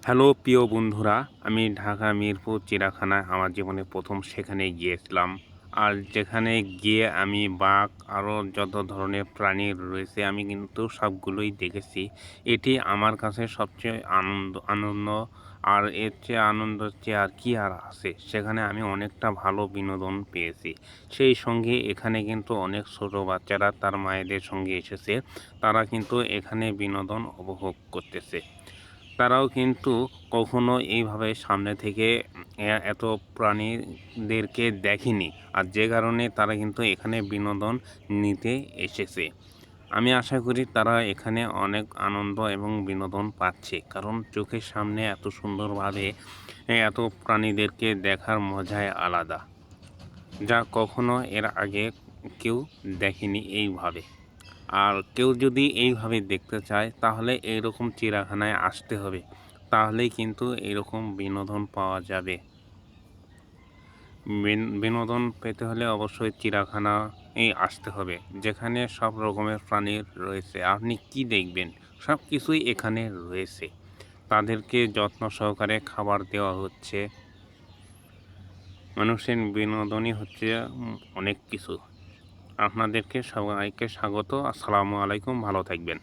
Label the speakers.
Speaker 1: Hello প্রিয় বন্ধুরা, আমি ঢাকা মিরপুর চিড়িয়াখানায় আমার জীবনে প্রথম সেখানে গিয়েছিলাম। আর যেখানে গিয়ে আমি বাঘ আরও যত ধরনের প্রাণী রয়েছে আমি কিন্তু সবগুলোই দেখেছি। এটি আমার কাছে সবচেয়ে আনন্দ আর এর চেয়ে আনন্দের চেয়ে আর কি আর আছে। সেখানে আমি অনেকটা ভালো বিনোদন পেয়েছি। সেই সঙ্গে এখানে কিন্তু অনেক ছোট বাচ্চারা তার মায়েদের সঙ্গে এসেছে। তারা কিন্তু এখানে বিনোদন উপভোগ করতেছে। তারাও কিন্তু কখনো এইভাবে সামনে থেকে এত প্রাণীদেরকে দেখেনি। আর যে কারণে তারা কিন্তু এখানে বিনোদন নিতে এসেছে। আমি আশা করি তারা এখানে অনেক আনন্দ এবং বিনোদন পাচ্ছে। কারণ চোখের সামনে এত সুন্দরভাবে এত প্রাণীদেরকে দেখার মজাই আলাদা। যা কখনো এর আগে কেউ দেখেনি এইভাবে। আর কেউ যদি এইভাবে দেখতে চায় তাহলে এইরকম চিড়িয়াখানায় আসতে হবে। তাহলেই কিন্তু এরকম বিনোদন পাওয়া যাবে। বিনোদন পেতে হলে অবশ্যই চিড়িয়াখানায় আসতে হবে। যেখানে সব রকমের প্রাণী রয়েছে। আপনি কি দেখবেন? সব কিছুই এখানে রয়েছে। তাদেরকে যত্ন সহকারে খাবার দেওয়া হচ্ছে। মানুষের বিনোদনই হচ্ছে অনেক কিছু। আপনাদেরকে সবাইকে স্বাগত। আসসালামু আলাইকুম। ভালো থাকবেন।